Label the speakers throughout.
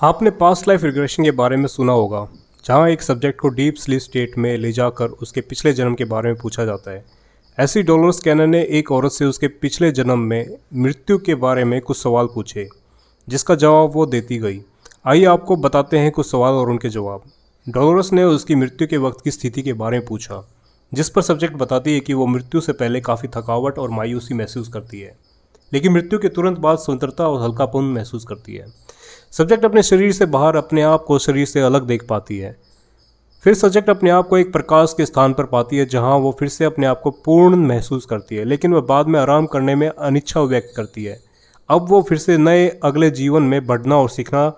Speaker 1: आपने past life regression के बारे में सुना होगा, जहाँ एक सब्जेक्ट को डीप स्लीप स्टेट में ले जाकर उसके पिछले जन्म के बारे में पूछा जाता है। ऐसी डॉलर्स कैनन ने एक औरत से उसके पिछले जन्म में मृत्यु के बारे में कुछ सवाल पूछे, जिसका जवाब वो देती गई। आइए आपको बताते हैं कुछ सवाल और उनके जवाब। डॉलर्स ने उसकी मृत्यु के वक्त की स्थिति के बारे में पूछा, जिस पर सब्जेक्ट बताती है कि वो मृत्यु से पहले काफ़ी थकावट और मायूसी महसूस करती है, लेकिन मृत्यु के तुरंत बाद स्वतंत्रता और हल्कापन महसूस करती है। सब्जेक्ट अपने शरीर से बाहर अपने आप को शरीर से अलग देख पाती है। फिर सब्जेक्ट अपने आप को एक प्रकाश के स्थान पर पाती है, जहां वो फिर से अपने आप को पूर्ण महसूस करती है, लेकिन वह बाद में आराम करने में अनिच्छा व्यक्त करती है। अब वो फिर से नए अगले जीवन में बढ़ना और सीखना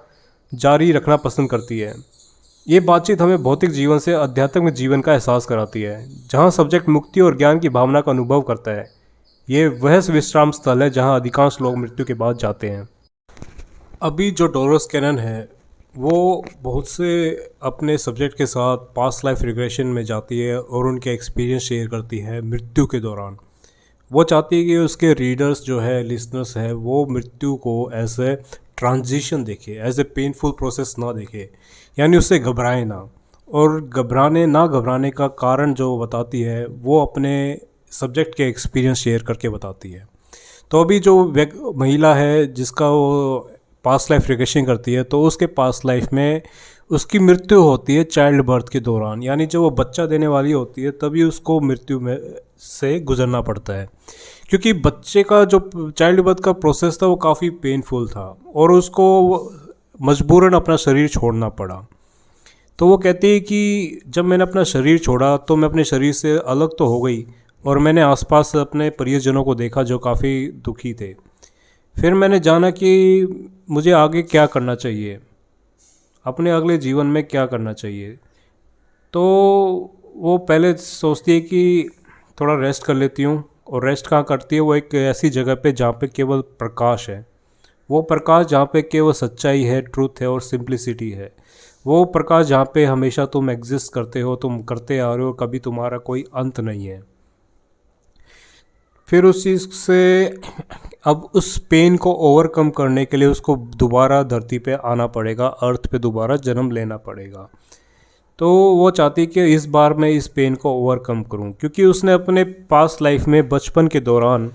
Speaker 1: जारी रखना पसंद करती है। ये बातचीत हमें भौतिक जीवन से आध्यात्मिक जीवन का एहसास कराती है, जहाँ सब्जेक्ट मुक्ति और ज्ञान की भावना का अनुभव करता है। ये वह विश्राम स्थल है जहाँ अधिकांश लोग मृत्यु के बाद जाते हैं। अभी जो डॉलर्स कैनन है, वो बहुत से अपने सब्जेक्ट के साथ पास्ट लाइफ रिग्रेशन में जाती है और उनके एक्सपीरियंस शेयर करती है मृत्यु के दौरान। वो चाहती है कि उसके रीडर्स जो है, लिसनर्स है, वो मृत्यु को एज ए ट्रांजिशन देखे, एज ए पेनफुल प्रोसेस ना देखे, यानी उससे घबराए ना। और घबराने का कारण जो बताती है, वो अपने सब्जेक्ट के एक्सपीरियंस शेयर करके बताती है। तो अभी जो महिला है जिसका वो पास्ट लाइफ रिग्रेशन करती है, तो उसके पास्ट लाइफ में उसकी मृत्यु होती है चाइल्ड बर्थ के दौरान, यानी जब वो बच्चा देने वाली होती है तभी उसको मृत्यु में से गुजरना पड़ता है। क्योंकि बच्चे का जो चाइल्ड बर्थ का प्रोसेस था वो काफ़ी पेनफुल था और उसको मजबूरन अपना शरीर छोड़ना पड़ा। तो वो कहती है कि जब मैंने अपना शरीर छोड़ा तो मैं अपने शरीर से अलग तो हो गई, और मैंने आसपास अपने परिजनों को देखा जो काफ़ी दुखी थे। फिर मैंने जाना कि मुझे आगे क्या करना चाहिए, अपने अगले जीवन में क्या करना चाहिए। तो वो पहले सोचती है कि थोड़ा रेस्ट कर लेती हूँ, और रेस्ट कहाँ करती है, वो एक ऐसी जगह पे जहाँ पे केवल प्रकाश है। वो प्रकाश जहाँ पे केवल सच्चाई है, ट्रूथ है और सिंप्लिसिटी है। वो प्रकाश जहाँ पे हमेशा तुम एग्जिस्ट करते हो, तुम करते आ रहे हो, कभी तुम्हारा कोई अंत नहीं है। फिर उस चीज़ से अब उस पेन को ओवरकम करने के लिए उसको दोबारा धरती पे आना पड़ेगा, अर्थ पे दोबारा जन्म लेना पड़ेगा। तो वो चाहती कि इस बार मैं इस पेन को ओवरकम करूं, क्योंकि उसने अपने पास्ट लाइफ में बचपन के दौरान,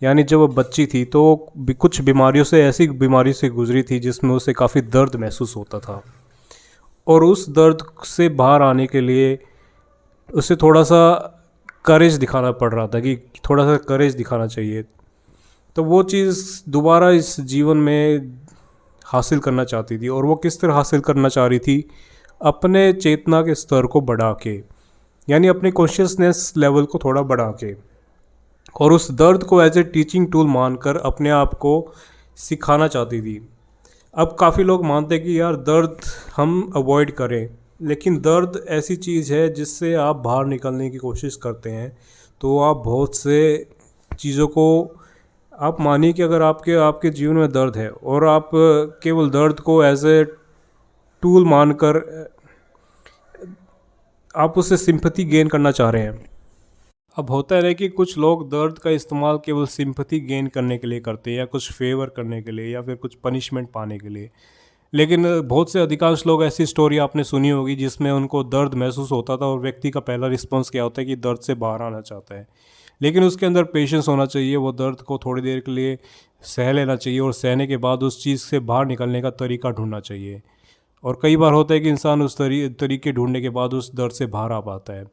Speaker 1: यानी जब वो बच्ची थी, तो कुछ बीमारियों से, ऐसी बीमारी से गुजरी थी जिसमें उसे काफ़ी दर्द महसूस होता था। और उस दर्द से बाहर आने के लिए उसे थोड़ा सा करेज दिखाना पड़ रहा था, कि थोड़ा सा करेज दिखाना चाहिए। तो वो चीज़ दोबारा इस जीवन में हासिल करना चाहती थी। और वो किस तरह हासिल करना चाह रही थी, अपने चेतना के स्तर को बढ़ा के, यानी अपने कॉन्शियसनेस लेवल को थोड़ा बढ़ा के, और उस दर्द को एज ए टीचिंग टूल मानकर अपने आप को सिखाना चाहती थी। अब काफ़ी लोग मानते हैं कि यार दर्द हम अवॉइड करें, लेकिन दर्द ऐसी चीज़ है जिससे आप बाहर निकलने की कोशिश करते हैं, तो आप बहुत से चीज़ों को, आप मानिए कि अगर आपके आपके जीवन में दर्द है और आप केवल दर्द को एज ए टूल मानकर आप उससे सिंपैथी गेन करना चाह रहे हैं। अब होता है कि कुछ लोग दर्द का इस्तेमाल केवल सिंपैथी गेन करने के लिए करते हैं, या कुछ फेवर करने के लिए, या फिर कुछ पनिशमेंट पाने के लिए। लेकिन बहुत से अधिकांश लोग, ऐसी स्टोरी आपने सुनी होगी जिसमें उनको दर्द महसूस होता था और व्यक्ति का पहला रिस्पॉन्स क्या होता है कि दर्द से बाहर आना चाहता है। लेकिन उसके अंदर पेशेंस होना चाहिए, वो दर्द को थोड़ी देर के लिए सह लेना चाहिए, और सहने के बाद उस चीज़ से बाहर निकलने का तरीका ढूंढना चाहिए। और कई बार होता है कि इंसान उस तरीके ढूंढने के बाद उस दर्द से बाहर आ पाता है।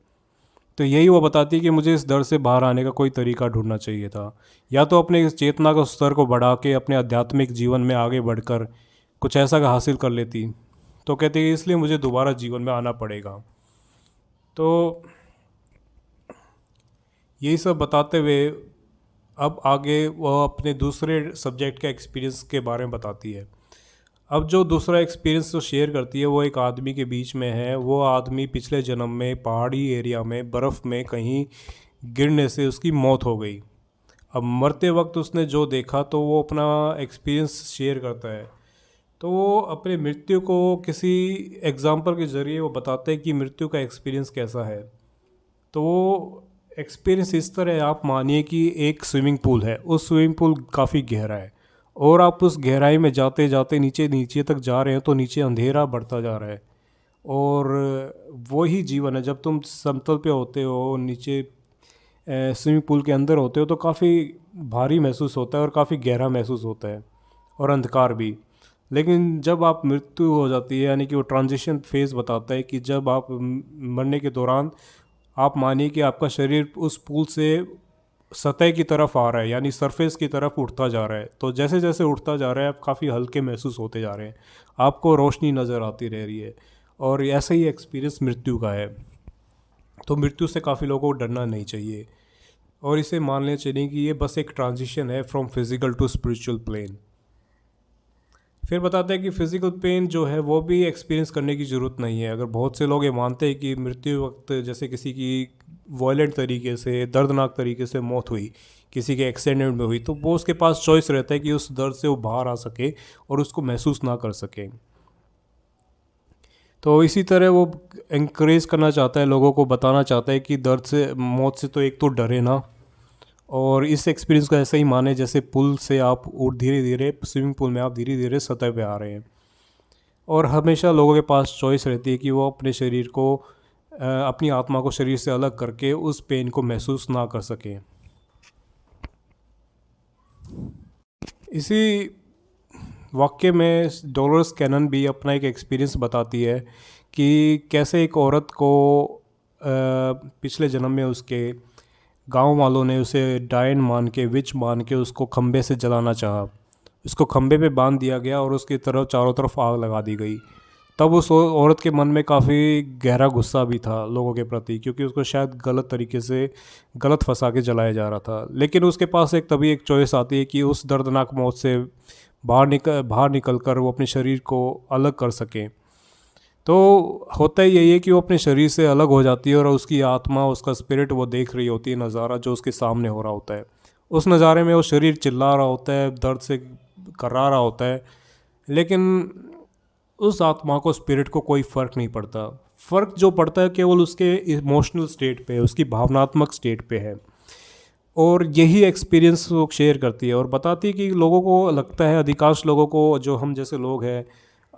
Speaker 1: तो यही वो बताती है कि मुझे इस दर्द से बाहर आने का कोई तरीका ढूंढना चाहिए था, या तो अपने इस चेतना का स्तर को बढ़ा के अपने आध्यात्मिक जीवन में आगे बढ़कर कुछ ऐसा का हासिल कर लेती। तो कहते हैं इसलिए मुझे दोबारा जीवन में आना पड़ेगा। तो यही सब बताते हुए अब आगे वह अपने दूसरे सब्जेक्ट के एक्सपीरियंस के बारे में बताती है। अब जो दूसरा एक्सपीरियंस जो शेयर करती है, वो एक आदमी के बीच में है। वो आदमी पिछले जन्म में पहाड़ी एरिया में बर्फ़ में कहीं गिरने से उसकी मौत हो गई। अब मरते वक्त उसने जो देखा, तो वो अपना एक्सपीरियंस शेयर करता है। तो वो अपने मृत्यु को किसी एग्जाम्पल के ज़रिए वो बताते हैं कि मृत्यु का एक्सपीरियंस कैसा है। तो वो एक्सपीरियंस इस तरह है, आप मानिए कि एक स्विमिंग पूल है, उस स्विमिंग पूल काफ़ी गहरा है, और आप उस गहराई में जाते जाते नीचे नीचे तक जा रहे हैं तो नीचे अंधेरा बढ़ता जा रहा है। और वही जीवन है जब तुम समतल पे होते हो, नीचे स्विमिंग पूल के अंदर होते हो, तो काफ़ी भारी महसूस होता है और काफ़ी गहरा महसूस होता है, और अंधकार भी। लेकिन जब आप मृत्यु हो जाती है, यानी कि वो ट्रांजिशन फेज़ बताता है कि जब आप मरने के दौरान आप मानिए कि आपका शरीर उस पूल से सतह की तरफ आ रहा है, यानी सरफेस की तरफ उठता जा रहा है। तो जैसे जैसे उठता जा रहा है आप काफ़ी हल्के महसूस होते जा रहे हैं, आपको रोशनी नज़र आती रह रही है। और ऐसा ही एक्सपीरियंस मृत्यु का है। तो मृत्यु से काफ़ी लोगों को डरना नहीं चाहिए, और इसे मान लेना चाहिए कि ये बस एक ट्रांजिशन है from physical to spiritual plane. फिर बताते हैं कि फिजिकल पेन जो है वो भी एक्सपीरियंस करने की ज़रूरत नहीं है। अगर बहुत से लोग ये मानते हैं कि मृत्यु वक्त जैसे किसी की वायलेंट तरीके से, दर्दनाक तरीके से मौत हुई, किसी के एक्सीडेंट में हुई, तो वो उसके पास चॉइस रहता है कि उस दर्द से वो बाहर आ सके और उसको महसूस ना कर सके। तो इसी तरह वो इंकरेज करना चाहता है, लोगों को बताना चाहता है कि दर्द से, मौत से तो एक तो डरे ना, और इस एक्सपीरियंस को ऐसे ही माने जैसे पुल से आप धीरे धीरे, स्विमिंग पूल में आप धीरे धीरे सतह पे आ रहे हैं। और हमेशा लोगों के पास चॉइस रहती है कि वो अपने शरीर को, अपनी आत्मा को शरीर से अलग करके उस पेन को महसूस ना कर सकें। इसी वाक्य में डॉलोरस कैनन भी अपना एक एक्सपीरियंस बताती है कि कैसे एक औरत को पिछले जन्म में उसके गांव वालों ने उसे डायन मान के, विच मान के उसको खंबे से जलाना चाहा। उसको खंबे पे बांध दिया गया और उसकी तरफ चारों तरफ आग लगा दी गई। तब उस औरत के मन में काफ़ी गहरा गुस्सा भी था लोगों के प्रति, क्योंकि उसको शायद गलत तरीके से गलत फंसा के जलाया जा रहा था। लेकिन उसके पास तभी एक चॉइस आती है कि उस दर्दनाक मौत से बाहर निकल कर वो अपने शरीर को अलग कर सकें। तो होता ही यही है कि वो अपने शरीर से अलग हो जाती है और उसकी आत्मा, उसका स्पिरिट वो देख रही होती है नज़ारा जो उसके सामने हो रहा होता है। उस नज़ारे में वो शरीर चिल्ला रहा होता है, दर्द से कर्रा रहा होता है, लेकिन उस आत्मा को, स्पिरिट को कोई फ़र्क नहीं पड़ता। फ़र्क जो पड़ता है केवल उसके इमोशनल स्टेट पे, उसकी भावनात्मक स्टेट पे है। और यही एक्सपीरियंस वो शेयर करती है और बताती है कि लोगों को लगता है, अधिकांश लोगों को, जो हम जैसे लोग हैं,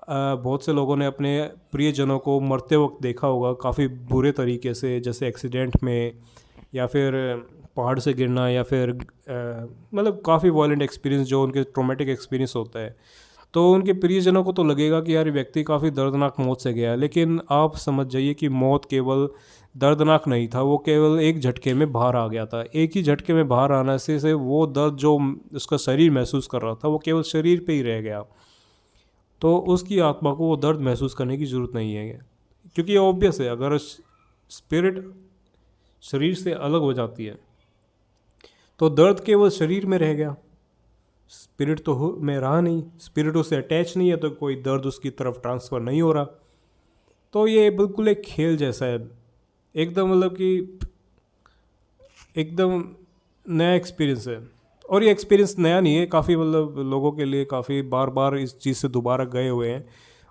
Speaker 1: बहुत से लोगों ने अपने प्रियजनों को मरते वक्त देखा होगा काफ़ी बुरे तरीके से, जैसे एक्सीडेंट में, या फिर पहाड़ से गिरना, या फिर मतलब काफ़ी वायलेंट एक्सपीरियंस जो उनके ट्रोमेटिक एक्सपीरियंस होता है। तो उनके प्रियजनों को तो लगेगा कि यार व्यक्ति काफ़ी दर्दनाक मौत से गया है, लेकिन आप समझ जाइए कि मौत केवल दर्दनाक नहीं था, वो केवल एक झटके में बाहर आ गया था। एक ही झटके में बाहर आने से वो दर्द जो उसका शरीर महसूस कर रहा था वो केवल शरीर पे ही रह गया। तो उसकी आत्मा को वो दर्द महसूस करने की ज़रूरत नहीं है, क्योंकि ये ऑब्वियस है, अगर स्पिरिट शरीर से अलग हो जाती है तो दर्द केवल शरीर में रह गया, स्पिरिट तो में रहा नहीं, स्पिरिट उससे अटैच नहीं है, तो कोई दर्द उसकी तरफ ट्रांसफ़र नहीं हो रहा। तो ये बिल्कुल एक खेल जैसा है, एकदम मतलब कि एकदम नया एक्सपीरियंस है। और ये एक्सपीरियंस नया नहीं है, काफ़ी मतलब लोगों के लिए काफ़ी बार बार इस चीज़ से दोबारा गए हुए हैं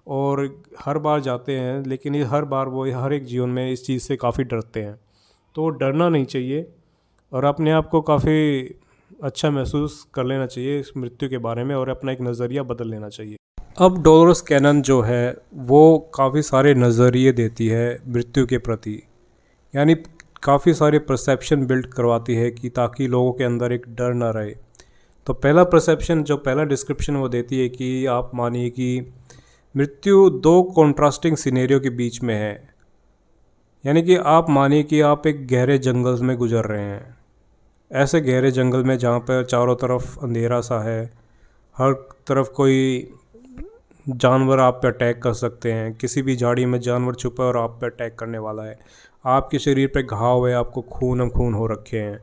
Speaker 1: और हर बार जाते हैं, लेकिन ये हर बार वो हर एक जीवन में इस चीज़ से काफ़ी डरते हैं। तो डरना नहीं चाहिए और अपने आप को काफ़ी अच्छा महसूस कर लेना चाहिए इस मृत्यु के बारे में, और अपना एक नज़रिया बदल लेना चाहिए। अब डोलोरस कैनन जो है वो काफ़ी सारे नज़रिए देती है मृत्यु के प्रति, यानी काफ़ी सारे परसेप्शन बिल्ड करवाती है कि ताकि लोगों के अंदर एक डर ना रहे। तो पहला परसेप्शन, जो पहला डिस्क्रिप्शन वो देती है कि आप मानिए कि मृत्यु दो कॉन्ट्रास्टिंग सिनेरियो के बीच में है। यानी कि आप मानिए कि आप एक गहरे जंगल में गुजर रहे हैं, ऐसे गहरे जंगल में जहाँ पर चारों तरफ अंधेरा सा है, हर तरफ कोई जानवर आप पे अटैक कर सकते हैं, किसी भी झाड़ी में जानवर छुपा है और आप पे अटैक करने वाला है, आपके शरीर पे घाव है, आपको खून खून हो रखे हैं,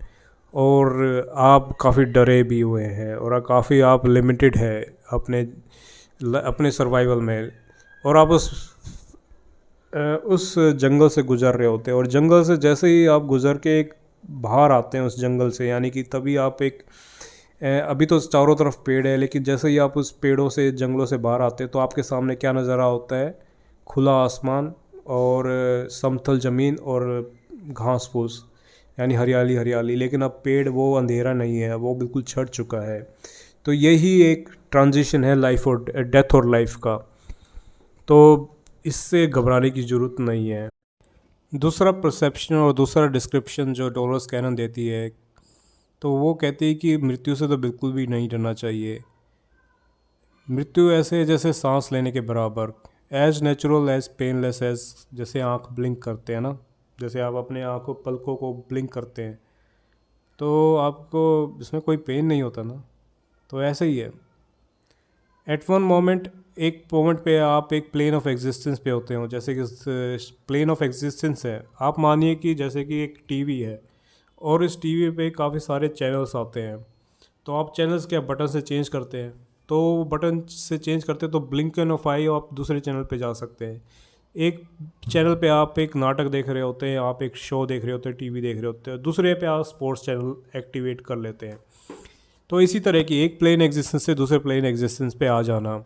Speaker 1: और आप काफ़ी डरे भी हुए हैं, और काफ़ी आप लिमिटेड है अपने सर्वाइवल में, और आप उस जंगल से गुज़र रहे होते हैं। और जंगल से जैसे ही आप गुज़र के एक बाहर आते हैं उस जंगल से, यानी कि तभी आप एक अभी तो चारों तरफ पेड़ है, लेकिन जैसे ही आप उस पेड़ों से, जंगलों से बाहर आते हैं तो आपके सामने क्या नज़र आ होता है? खुला आसमान और समतल ज़मीन और घास फूस, यानी हरियाली हरियाली। लेकिन अब पेड़ वो अंधेरा नहीं है, वो बिल्कुल छट चुका है, तो यही एक ट्रांजिशन है लाइफ और डेथ और लाइफ का। तो इससे घबराने की ज़रूरत नहीं है। दूसरा परसेप्शन और दूसरा डिस्क्रिप्शन जो डॉलर्स कैनन देती है, तो वो कहती है कि मृत्यु से तो बिल्कुल भी नहीं डरना चाहिए। मृत्यु ऐसे है जैसे सांस लेने के बराबर, as natural as painless as, जैसे आँख ब्लिंक करते हैं ना, जैसे आप अपने आँखों पलकों को ब्लिंक करते हैं तो आपको इसमें कोई पेन नहीं होता ना, तो ऐसे ही है। एट वन मोमेंट, एक मोमेंट पे आप एक प्लेन ऑफ एग्जिस्टेंस पे होते हो, जैसे कि प्लेन ऑफ एग्जिस्टेंस है, आप मानिए कि जैसे कि एक टीवी है और इस टीवी पे काफ़ी सारे चैनल्स आते हैं। तो आप चैनल्स क्या बटन से चेंज करते हैं, तो बटन से चेंज करते हैं तो ब्लिंकन ऑफ आई आप दूसरे चैनल पे जा सकते हैं। एक चैनल पे आप एक नाटक देख रहे होते हैं, आप एक शो देख रहे होते हैं, टीवी देख रहे होते हैं, दूसरे पे आप स्पोर्ट्स चैनल एक्टिवेट कर लेते हैं। तो इसी तरह की एक प्लेन एग्जिस्टेंस से दूसरे प्लेन एग्जिस्टेंस पे आ जाना,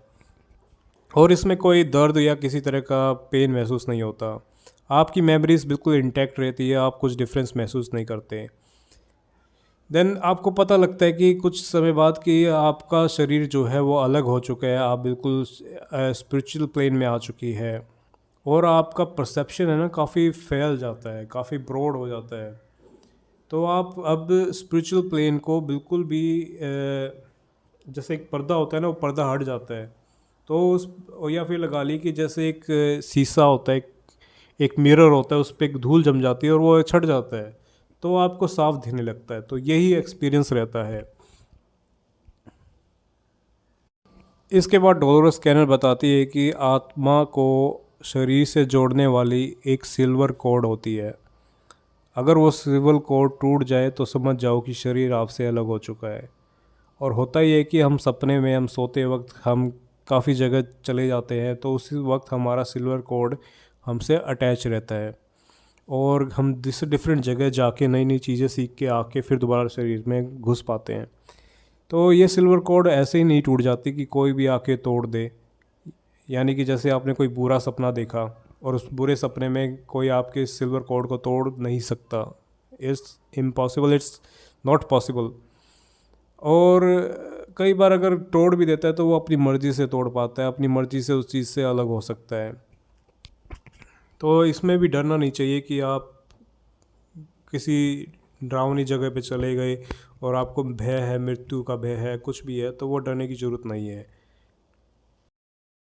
Speaker 1: और इसमें कोई दर्द या किसी तरह का पेन महसूस नहीं होता। आपकी मेमोरीज बिल्कुल इंटैक्ट रहती है, आप कुछ डिफरेंस महसूस नहीं करते। देन आपको पता लगता है कि कुछ समय बाद कि आपका शरीर जो है वो अलग हो चुका है, आप बिल्कुल स्पिरिचुअल प्लेन में आ चुकी है, और आपका परसेप्शन है ना काफ़ी फैल जाता है, काफ़ी ब्रॉड हो जाता है। तो आप अब स्पिरिचुअल प्लेन को बिल्कुल भी जैसे एक पर्दा होता है ना, वो पर्दा हट जाता है। तो उस, या फिर लगा ली कि जैसे एक शीशा होता है, एक मिरर होता है, उस पर एक धूल जम जाती है और वो छट जाता है, तो आपको साफ दिखने लगता है। तो यही एक्सपीरियंस रहता है। इसके बाद डोलोरस स्कैनर बताती है कि आत्मा को शरीर से जोड़ने वाली एक सिल्वर कॉर्ड होती है। अगर वो सिल्वर कॉर्ड टूट जाए तो समझ जाओ कि शरीर आपसे अलग हो चुका है। और होता ही है कि हम सपने में, हम सोते वक्त हम काफ़ी जगह चले जाते हैं, तो उसी वक्त हमारा सिल्वर कॉर्ड हमसे अटैच रहता है और हम डिफरेंट जगह जाके नई नई चीज़ें सीख के आके फिर दोबारा शरीर में घुस पाते हैं। तो ये सिल्वर कॉर्ड ऐसे ही नहीं टूट जाती कि कोई भी आके तोड़ दे। यानी कि जैसे आपने कोई बुरा सपना देखा और उस बुरे सपने में कोई आपके सिल्वर कॉर्ड को तोड़ नहीं सकता। It's impossible, it's not possible. और कई बार अगर तोड़ भी देता है तो वो अपनी मर्ज़ी से तोड़ पाता है, अपनी मर्ज़ी से उस चीज़ से अलग हो सकता है। तो इसमें भी डरना नहीं चाहिए कि आप किसी डरावनी जगह पे चले गए और आपको भय है, मृत्यु का भय है, कुछ भी है, तो वो डरने की ज़रूरत नहीं है।